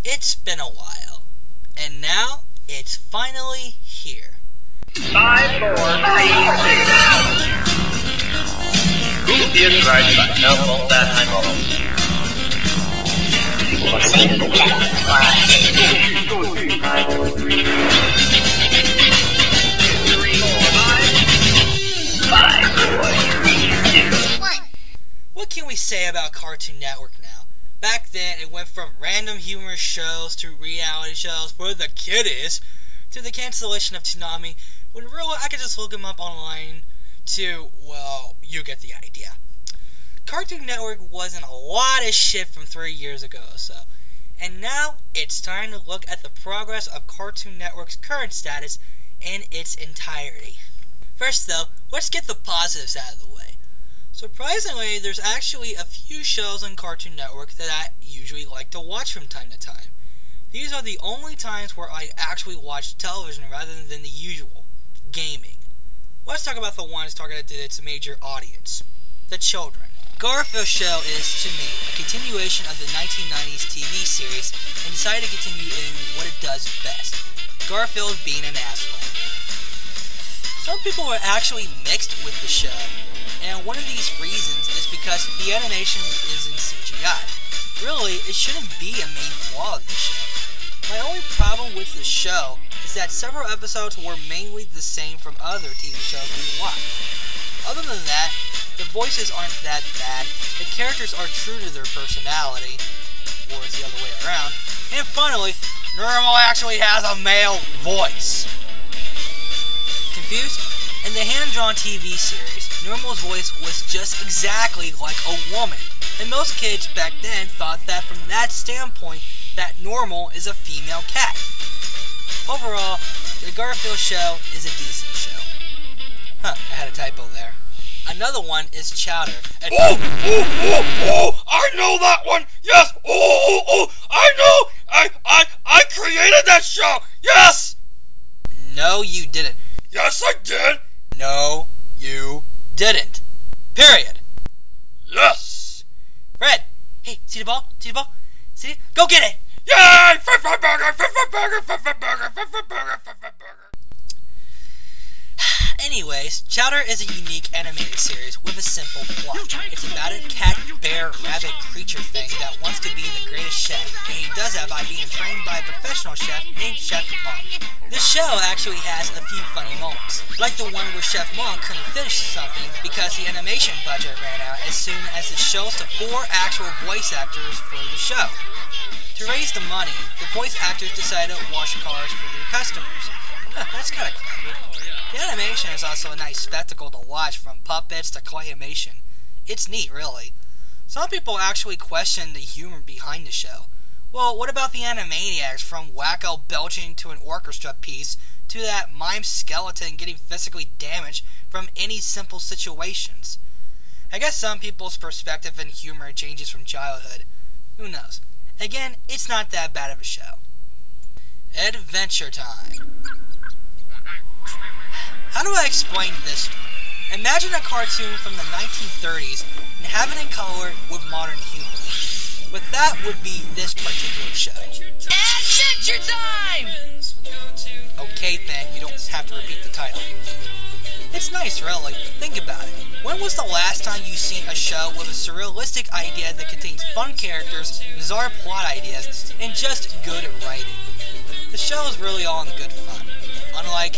It's been a while, and now it's finally here. 5, 4, 3, 2. Who is right but no more that I'm on. What can we say about Cartoon Network now? Back then, it went from random humorous shows to reality shows for the kiddies to the cancellation of Toonami, when really I could just look them up online to, well, you get the idea. Cartoon Network wasn't a lot of shit from 3 years ago or so. And now, it's time to look at the progress of Cartoon Network's current status in its entirety. First though, let's get the positives out of the way. Surprisingly, there's actually a few shows on Cartoon Network that I usually like to watch from time to time. These are the only times where I actually watch television rather than the usual, gaming. Let's talk about the ones targeted to its major audience, the children. Garfield Show is, to me, a continuation of the 1990s TV series and decided to continue in what it does best, Garfield being an asshole. Some people are actually mixed with the show, and one of these reasons is because the animation is in CGI. Really, it shouldn't be a main flaw of the show. My only problem with the show is that several episodes were mainly the same from other TV shows we watch. Other than that, the voices aren't that bad, the characters are true to their personality, or it's the other way around, and finally, Normal actually has a male voice. Confused? In the hand-drawn TV series, Normal's voice was just exactly like a woman, and most kids back then thought that from that standpoint, that Normal is a female cat. Overall, the Garfield Show is a decent show. I had a typo there. Another one is Chowder. And I know that one! Yes! I know! I created that show! Yes! No, you didn't. Yes, I did! No, you didn't. Period. Yes! Fred, hey, see the ball? See the ball? See it? Go get it! Yay! Anyways, Chowder is a unique animated series with a simple plot. It's about a cat, bear, rabbit creature thing that wants to be the greatest chef, and he does that by being trained by a professional chef named Chef Monk. This show actually has a few funny moments, like the one where Chef Monk couldn't finish something because the animation budget ran out as soon as it shows the 4 actual voice actors for the show. To raise the money, the voice actors decided to wash cars for their customers. That's kinda clever. The animation is also a nice spectacle to watch, from puppets to claymation. It's neat, really. Some people actually question the humor behind the show. Well, what about the Animaniacs, from wacko belching to an orchestra piece, to that mime skeleton getting physically damaged from any simple situations? I guess some people's perspective and humor changes from childhood. Who knows? Again, it's not that bad of a show. Adventure Time. How do I explain this one? Imagine a cartoon from the 1930s and have it in color with modern humor. But that would be this particular show. Adventure Time! Okay then, you don't have to repeat the title. It's nice, really. Think about it. When was the last time you seen a show with a surrealistic idea that contains fun characters, bizarre plot ideas, and just good writing? The show is really all in good fun. Unlike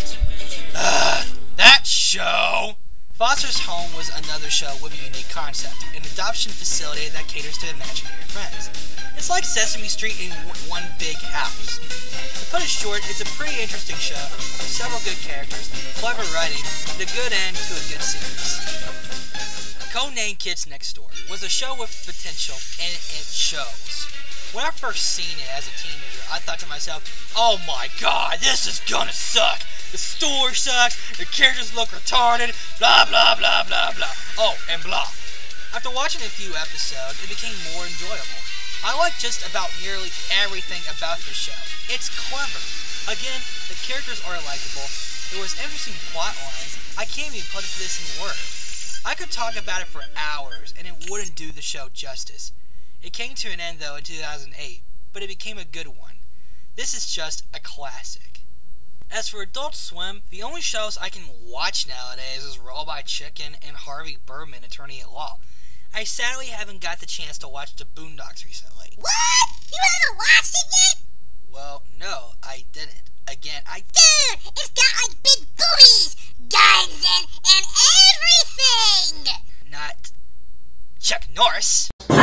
that show! Foster's Home was another show with a unique concept, an adoption facility that caters to imaginary friends. It's like Sesame Street in one big house. To put it short, it's a pretty interesting show with several good characters, clever writing, and a good end to a good series. Codenamed Kids Next Door was a show with potential, and it shows. When I first seen it as a teenager, I thought to myself, oh my god, this is gonna suck! The story sucks, the characters look retarded, blah blah blah blah blah. Oh, and blah. After watching a few episodes, it became more enjoyable. I like just about nearly everything about this show. It's clever. Again, the characters are likable. There was interesting plot lines. I can't even put this in words. I could talk about it for hours, and it wouldn't do the show justice. It came to an end though in 2008. but it became a good one. This is just a classic. As for Adult Swim, the only shows I can watch nowadays is Raw Chicken and Harvey Birdman, Attorney at Law. I sadly haven't got the chance to watch The Boondocks recently. What? You haven't watched it yet? Well, no, I didn't. Again, Dude, it's got like big boobies, guns, and everything! Not Chuck Norris. Wow,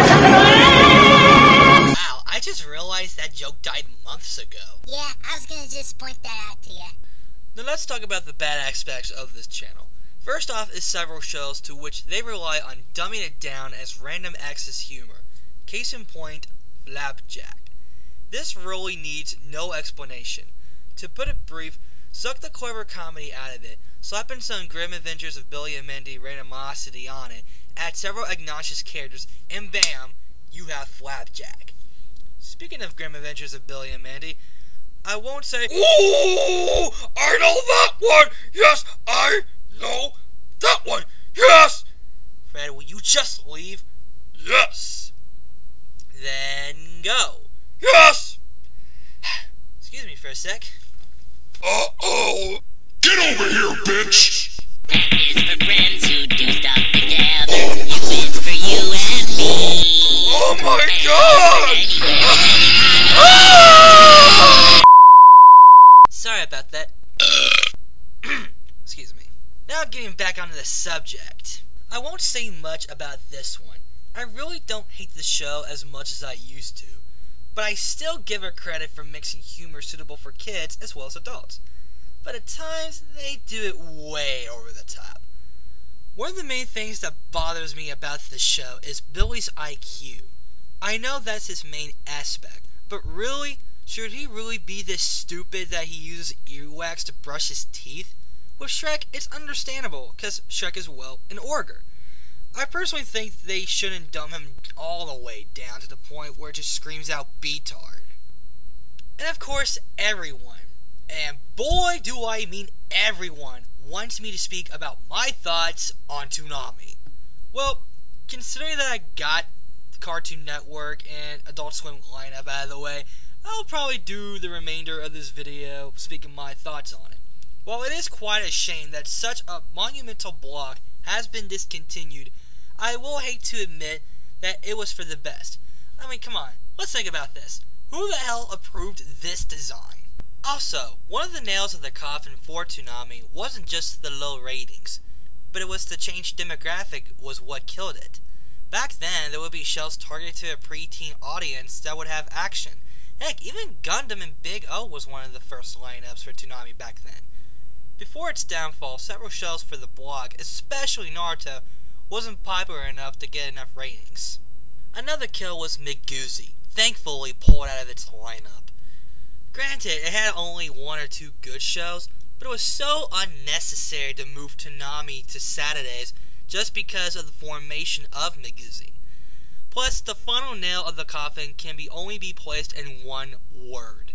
I just realized that joke died months ago. Yeah, I was gonna just point that out to you. Now let's talk about the bad aspects of this channel. First off is several shows to which they rely on dumbing it down as random access humor. Case in point, Flapjack. This really needs no explanation. To put it brief, suck the clever comedy out of it, slap in some Grim Adventures of Billy and Mandy randomosity on it, add several obnoxious characters, and bam, you have Flapjack. Speaking of Grim Adventures of Billy and Mandy, I won't say, Ooh, I know that one! Yes, I know that one! Yes! Fred, will you just leave? Yes! Then go. Yes! Excuse me for a sec. Uh-oh! Get over here, bitch! That is for friends who do stuff together. You is for you and me. Oh my God! Sorry about that. Excuse me. Now getting back onto the subject. I won't say much about this one. I really don't hate the show as much as I used to, but I still give her credit for mixing humor suitable for kids as well as adults. But at times, they do it way over the top. One of the main things that bothers me about this show is Billy's IQ. I know that's his main aspect, but really, should he really be this stupid that he uses earwax to brush his teeth? With Shrek, it's understandable, because Shrek is, well, an ogre. I personally think they shouldn't dumb him all the way down to the point where it just screams out "Beatard." And of course, everyone, and boy do I mean everyone, wants me to speak about my thoughts on Toonami. Well, considering that I got the Cartoon Network and Adult Swim lineup out of the way, I'll probably do the remainder of this video speaking my thoughts on it. While it is quite a shame that such a monumental block has been discontinued, I will hate to admit that it was for the best. I mean, come on, let's think about this. Who the hell approved this design? Also, one of the nails of the coffin for Toonami wasn't just the low ratings, but it was the changed demographic was what killed it. Back then, there would be shows targeted to a preteen audience that would have action. Heck, even Gundam and Big O was one of the first lineups for Toonami back then. Before its downfall, several shows for the block, especially Naruto, wasn't popular enough to get enough ratings. Another kill was Miguzi, thankfully pulled out of its lineup. Granted, it had only one or two good shows, but it was so unnecessary to move Toonami to Saturdays just because of the formation of Miguzi. Plus, the final nail of the coffin can only be placed in one word: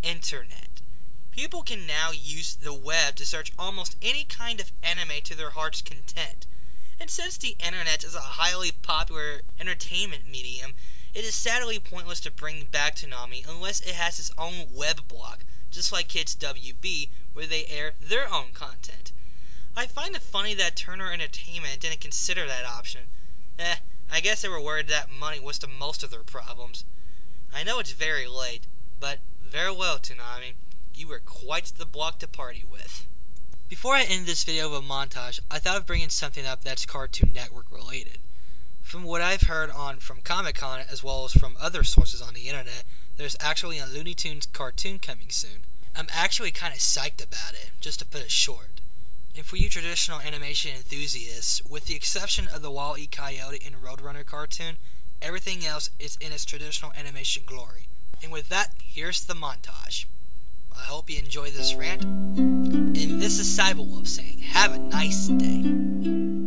internet. People can now use the web to search almost any kind of anime to their heart's content. And since the internet is a highly popular entertainment medium, it is sadly pointless to bring back Toonami unless it has its own web blog, just like Kids WB, where they air their own content. I find it funny that Turner Entertainment didn't consider that option. I guess they were worried that money was the most of their problems. I know it's very late, but very well, Toonami. You were quite the block to party with. Before I end this video with a montage, I thought of bringing something up that's Cartoon Network related. From what I've heard from Comic-Con as well as from other sources on the internet, there's actually a Looney Tunes cartoon coming soon. I'm actually kind of psyched about it, just to put it short. And for you traditional animation enthusiasts, with the exception of the Wall-E Coyote and Roadrunner cartoon, everything else is in its traditional animation glory. And with that, here's the montage. I hope you enjoy this rant, and this is Cyberwolf saying, have a nice day.